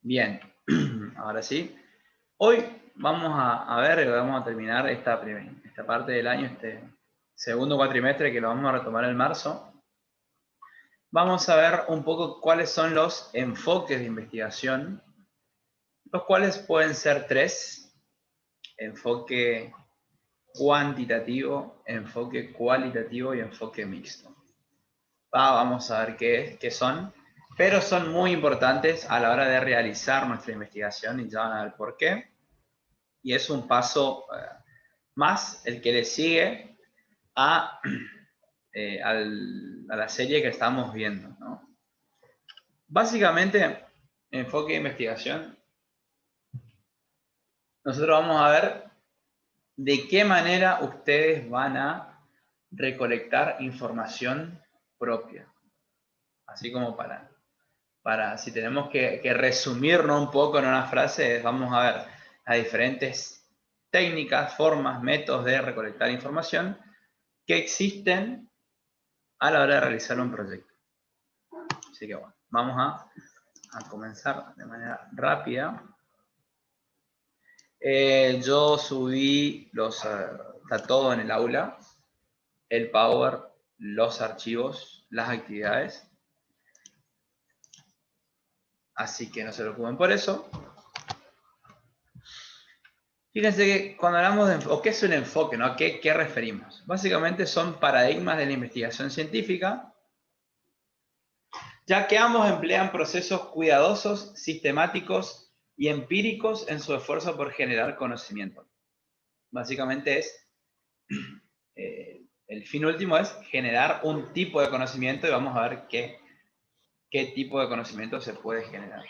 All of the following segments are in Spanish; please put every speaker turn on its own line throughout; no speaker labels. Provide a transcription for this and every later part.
Bien, ahora sí. Hoy vamos a ver, vamos a terminar esta parte del año, este segundo cuatrimestre que lo vamos a retomar en marzo. Vamos a ver un poco cuáles son los enfoques de investigación, los cuales pueden ser tres: enfoque cuantitativo, enfoque cualitativo y enfoque mixto. Vamos a ver qué son, pero son muy importantes a la hora de realizar nuestra investigación y ya van a ver por qué. Y es un paso más el que le sigue a la serie que estamos viendo, ¿no? Básicamente, enfoque de investigación, nosotros vamos a ver de qué manera ustedes van a recolectar información propia. Así como para si tenemos que resumirnos un poco en una frase, vamos a ver las diferentes técnicas, formas, métodos de recolectar información que existen a la hora de realizar un proyecto. Así que bueno, vamos a comenzar de manera rápida. Yo subí está todo en el aula, el Power, los archivos, las actividades. Así que no se preocupen por eso. Fíjense que cuando hablamos de enfoque, ¿qué es un enfoque? ¿No? ¿A qué referimos? Básicamente son paradigmas de la investigación científica, ya que ambos emplean procesos cuidadosos, sistemáticos y empíricos en su esfuerzo por generar conocimiento. Básicamente el fin último es generar un tipo de conocimiento y vamos a ver qué tipo de conocimiento se puede generar.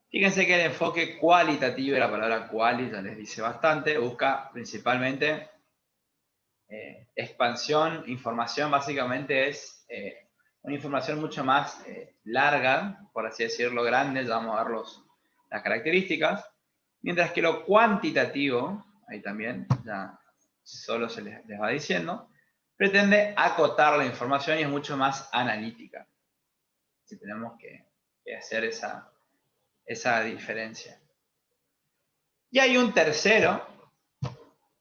Fíjense que el enfoque cualitativo, y la palabra quali ya les dice bastante, busca principalmente expansión, información. Básicamente es una información mucho más larga, por así decirlo, grande, ya vamos a ver las características, mientras que lo cuantitativo, ahí también ya solo se les va diciendo, pretende acotar la información y es mucho más analítica. Si tenemos que hacer esa diferencia. Y hay un tercero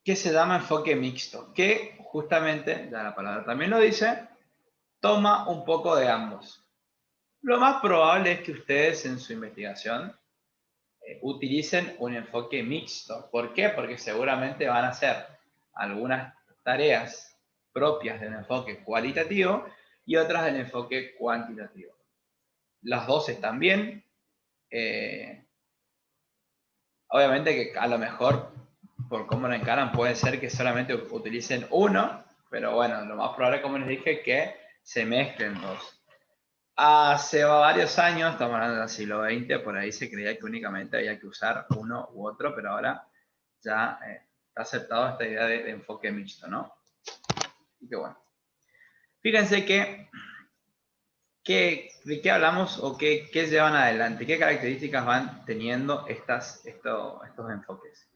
que se llama enfoque mixto, que justamente, ya la palabra también lo dice, toma un poco de ambos. Lo más probable es que ustedes en su investigación utilicen un enfoque mixto. ¿Por qué? Porque seguramente van a hacer algunas tareas propias del enfoque cualitativo y otras del enfoque cuantitativo. Las dos están bien. Obviamente que a lo mejor, por cómo lo encaran, puede ser que solamente utilicen uno, pero bueno, lo más probable, como les dije, es que se mezclen dos. Hace varios años, estamos hablando del siglo XX, por ahí se creía que únicamente había que usar uno u otro, pero ahora ya está aceptado esta idea de enfoque mixto, ¿no? Y que bueno. Fíjense ¿de qué hablamos o qué llevan adelante? ¿Qué características van teniendo estos enfoques?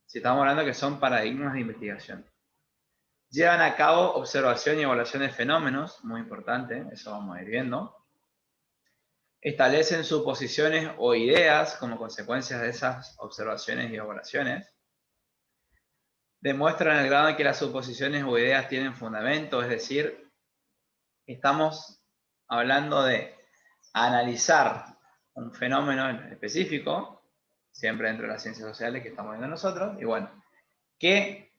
Si estamos hablando que son paradigmas de investigación. Llevan a cabo observación y evaluación de fenómenos, muy importante, eso vamos a ir viendo. Establecen suposiciones o ideas como consecuencias de esas observaciones y evaluaciones. Demuestran el grado en que las suposiciones o ideas tienen fundamento, es decir, estamos hablando de analizar un fenómeno específico, siempre dentro de las ciencias sociales que estamos viendo nosotros, y bueno, ¿qué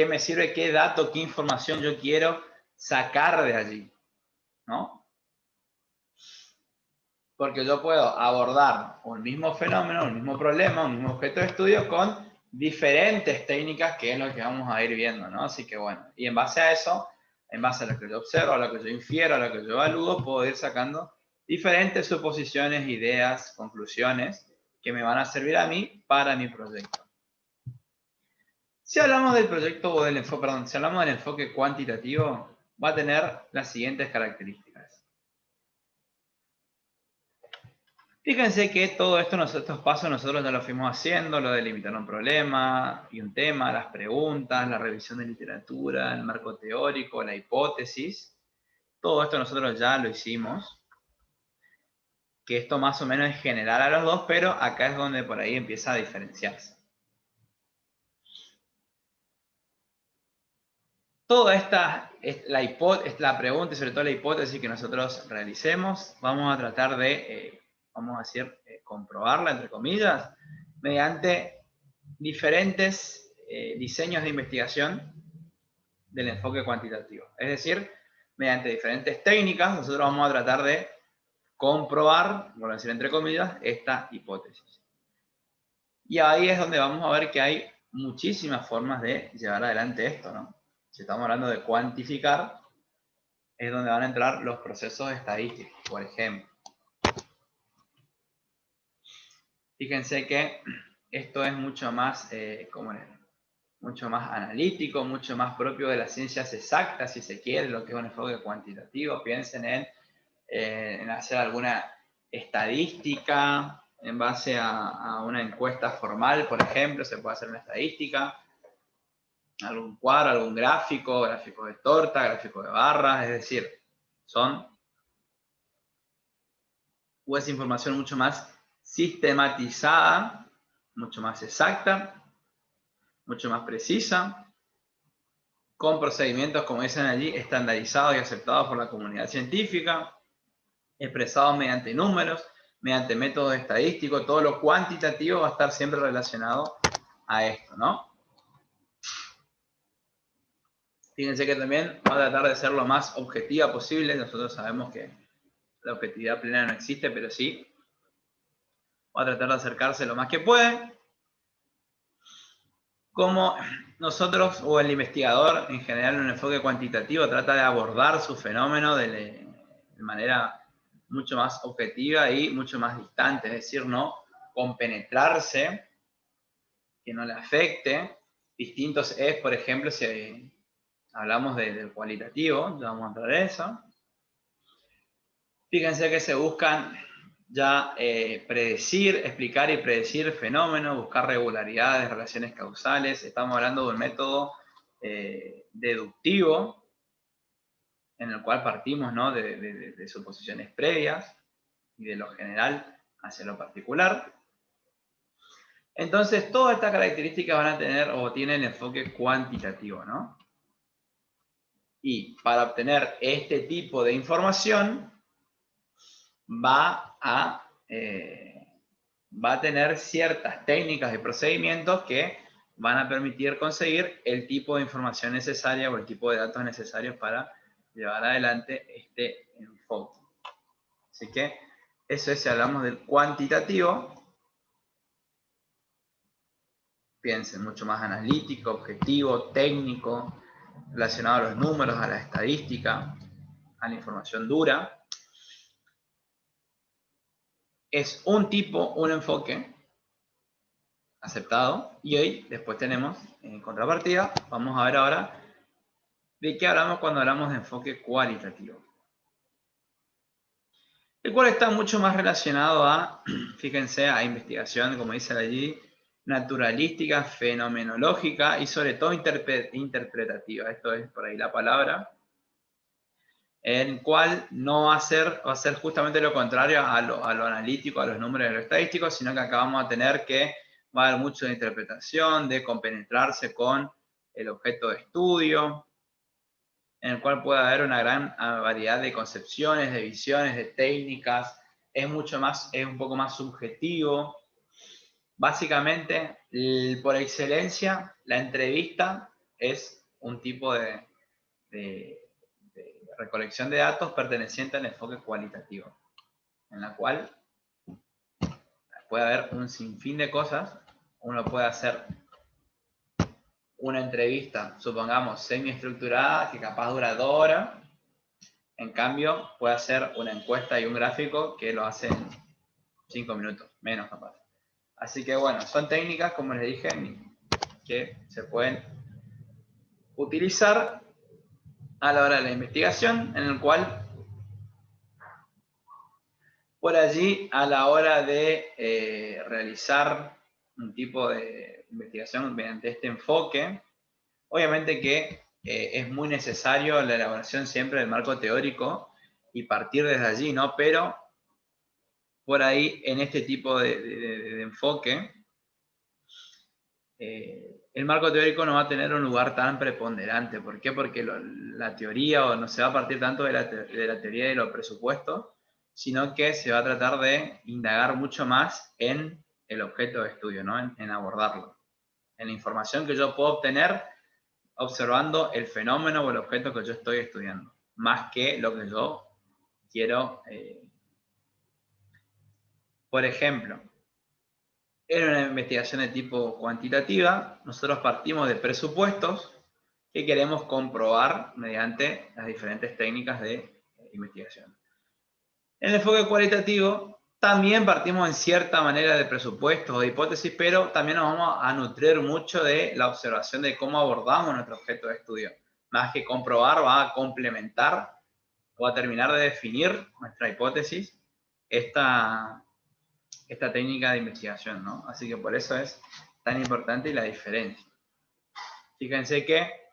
me sirve? ¿Qué dato, qué información yo quiero sacar de allí? ¿No? Porque yo puedo abordar un mismo fenómeno, un mismo problema, un mismo objeto de estudio con diferentes técnicas, que es lo que vamos a ir viendo, ¿no? Así que bueno, y en base a eso, en base a lo que yo observo, a lo que yo infiero, a lo que yo evalúo, puedo ir sacando diferentes suposiciones, ideas, conclusiones que me van a servir a mí para mi proyecto. Si hablamos del proyecto o del enfoque, perdón, si hablamos del enfoque cuantitativo, va a tener las siguientes características. Fíjense que todo esto, estos pasos nosotros ya lo fuimos haciendo, lo de limitar un problema y un tema, las preguntas, la revisión de literatura, el marco teórico, la hipótesis. Todo esto nosotros ya lo hicimos. que esto más o menos es general a los dos, pero acá es donde por ahí empieza a diferenciarse. Toda esta es la pregunta y sobre todo la hipótesis que nosotros realicemos, vamos a tratar de, vamos a decir, comprobarla, entre comillas, mediante diferentes diseños de investigación del enfoque cuantitativo. Es decir, mediante diferentes técnicas, nosotros vamos a tratar de comprobar, por decir entre comillas, esta hipótesis. Y ahí es donde vamos a ver que hay muchísimas formas de llevar adelante esto, ¿no? Si estamos hablando de cuantificar, es donde van a entrar los procesos estadísticos, por ejemplo. Fíjense que esto es mucho más, mucho más analítico, mucho más propio de las ciencias exactas, si se quiere, lo que es un enfoque cuantitativo. Piensen en hacer alguna estadística en base a una encuesta formal, por ejemplo, se puede hacer una estadística, algún cuadro, algún gráfico, gráfico de torta, gráfico de barras, es decir, es información mucho más sistematizada, mucho más exacta, mucho más precisa, con procedimientos, como dicen allí, estandarizados y aceptados por la comunidad científica, expresados mediante números, mediante métodos estadísticos. Todo lo cuantitativo va a estar siempre relacionado a esto, ¿no? Fíjense que también va a tratar de ser lo más objetiva posible. Nosotros sabemos que la objetividad plena no existe, pero sí va a tratar de acercarse lo más que puede. Como nosotros o el investigador en general en un enfoque cuantitativo trata de abordar su fenómeno de manera mucho más objetiva y mucho más distante, es decir, no compenetrarse, que no le afecte. Distintos es, por ejemplo, si hablamos del cualitativo, ya vamos a entrar en eso. Fíjense que se buscan ya predecir, explicar y predecir fenómenos, buscar regularidades, relaciones causales. Estamos hablando de un método deductivo, en el cual partimos, ¿no?, de suposiciones previas y de lo general hacia lo particular. Entonces, todas estas características van a tener o tienen enfoque cuantitativo, ¿no? Y para obtener este tipo de información, va a tener ciertas técnicas y procedimientos que van a permitir conseguir el tipo de información necesaria o el tipo de datos necesarios para llevar adelante este enfoque. Así que eso es si hablamos del cuantitativo. Piensen, mucho más analítico, objetivo, técnico, relacionado a los números, a la estadística, a la información dura. Es un tipo, un enfoque aceptado. Y hoy, después tenemos, en contrapartida, vamos a ver ahora de qué hablamos cuando hablamos de enfoque cualitativo. El cual está mucho más relacionado a, fíjense, a investigación, como dice allí, naturalística, fenomenológica y sobre todo interpretativa. Esto es por ahí la palabra. En el cual no va a ser justamente lo contrario a lo analítico, a los números y a lo estadístico, sino que acá vamos a tener que va a haber mucho de interpretación, de compenetrarse con el objeto de estudio, en el cual puede haber una gran variedad de concepciones, de visiones, de técnicas. Es un poco más subjetivo. Básicamente, por excelencia, la entrevista es un tipo de recolección de datos perteneciente al enfoque cualitativo, en la cual puede haber un sinfín de cosas. Uno puede hacer una entrevista, supongamos, semi-estructurada, que capaz dura 2 horas. En cambio, puede hacer una encuesta y un gráfico que lo hace en 5 minutos, menos capaz. Así que bueno, son técnicas, como les dije, que se pueden utilizar a la hora de la investigación, en el cual por allí, a la hora de realizar un tipo de investigación mediante este enfoque, obviamente que es muy necesario la elaboración siempre del marco teórico y partir desde allí, ¿no? Pero por ahí en este tipo de enfoque, el marco teórico no va a tener un lugar tan preponderante. ¿Por qué? Porque la teoría no se va a partir tanto de la teoría de los presupuestos, sino que se va a tratar de indagar mucho más en el objeto de estudio, ¿no? En abordarlo. En la información que yo puedo obtener observando el fenómeno o el objeto que yo estoy estudiando, más que lo que yo quiero. Por ejemplo, en una investigación de tipo cuantitativa, nosotros partimos de presupuestos que queremos comprobar mediante las diferentes técnicas de investigación. En el enfoque cualitativo, también partimos en cierta manera de presupuestos o de hipótesis, pero también nos vamos a nutrir mucho de la observación de cómo abordamos nuestro objeto de estudio. Más que comprobar, va a complementar o a terminar de definir nuestra hipótesis esta técnica de investigación, ¿no? Así que por eso es tan importante la diferencia. Fíjense que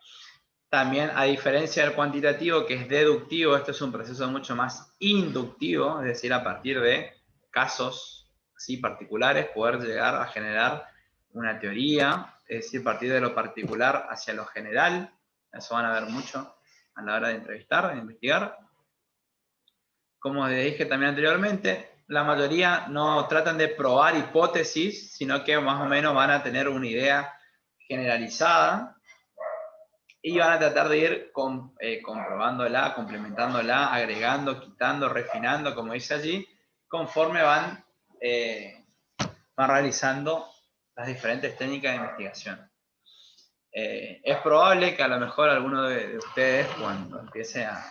también, a diferencia del cuantitativo, que es deductivo, esto es un proceso mucho más inductivo, es decir, a partir de casos así particulares, poder llegar a generar una teoría, es decir, partir de lo particular hacia lo general. Eso van a ver mucho a la hora de entrevistar, de investigar. Como les dije también anteriormente, la mayoría no tratan de probar hipótesis, sino que más o menos van a tener una idea generalizada y van a tratar de ir comprobándola, complementándola, agregando, quitando, refinando, como dice allí, conforme van realizando las diferentes técnicas de investigación. Es probable que a lo mejor alguno de ustedes, cuando empiece a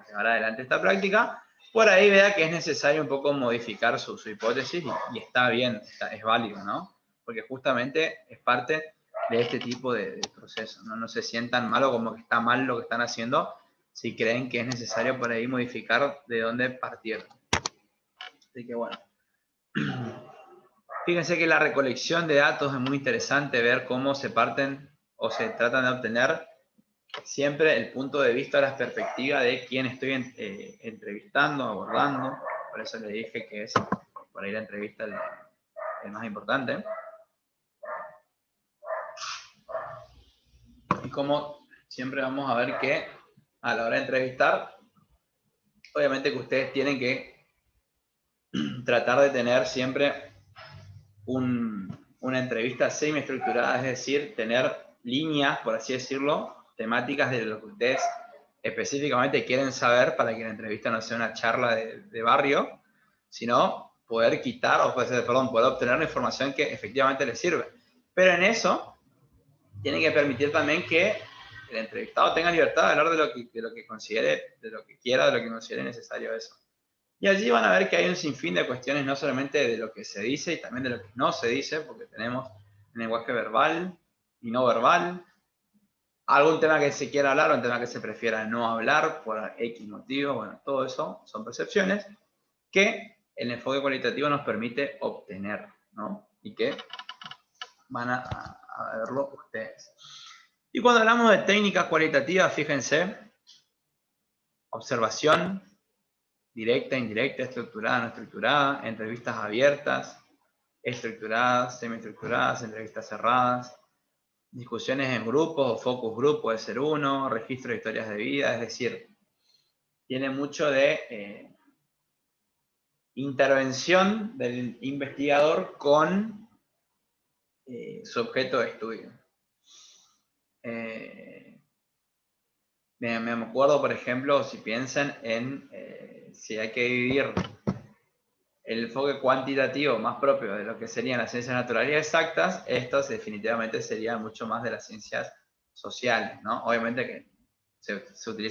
llevar adelante esta práctica, por ahí vea que es necesario un poco modificar su hipótesis y está bien, es válido, ¿no? Porque justamente es parte de este tipo de procesos, ¿no? No se sientan mal o como que está mal lo que están haciendo si creen que es necesario por ahí modificar de dónde partieron. Así que bueno. Fíjense que la recolección de datos es muy interesante ver cómo se parten o se tratan de obtener siempre el punto de vista, la perspectiva de quién estoy entrevistando, abordando. Por eso les dije que es por ahí la entrevista el más importante. Y como siempre vamos a ver que a la hora de entrevistar, obviamente que ustedes tienen que tratar de tener siempre una entrevista semi-estructurada, es decir, tener líneas, por así decirlo, temáticas de lo que ustedes específicamente quieren saber para que la entrevista no sea una charla de barrio, sino poder quitar, o poder obtener la información que efectivamente les sirve. Pero en eso, tiene que permitir también que el entrevistado tenga libertad de hablar de lo que considere, de lo que quiera, de lo que considere necesario eso. Y allí van a ver que hay un sinfín de cuestiones, no solamente de lo que se dice y también de lo que no se dice, porque tenemos un lenguaje verbal y no verbal, algún tema que se quiera hablar o un tema que se prefiera no hablar por X motivo, bueno, todo eso son percepciones que el enfoque cualitativo nos permite obtener, ¿no? Y que van a verlo ustedes. Y cuando hablamos de técnicas cualitativas, fíjense, observación, directa, indirecta, estructurada, no estructurada, entrevistas abiertas, estructuradas, semiestructuradas, entrevistas cerradas, discusiones en grupos o focus group puede ser uno, registro de historias de vida, es decir, tiene mucho de intervención del investigador con su objeto de estudio. Me acuerdo, por ejemplo, si piensan en si hay que dividir el enfoque cuantitativo más propio de lo que serían las ciencias naturales exactas, estos definitivamente serían mucho más de las ciencias sociales, ¿no? Obviamente que se utiliza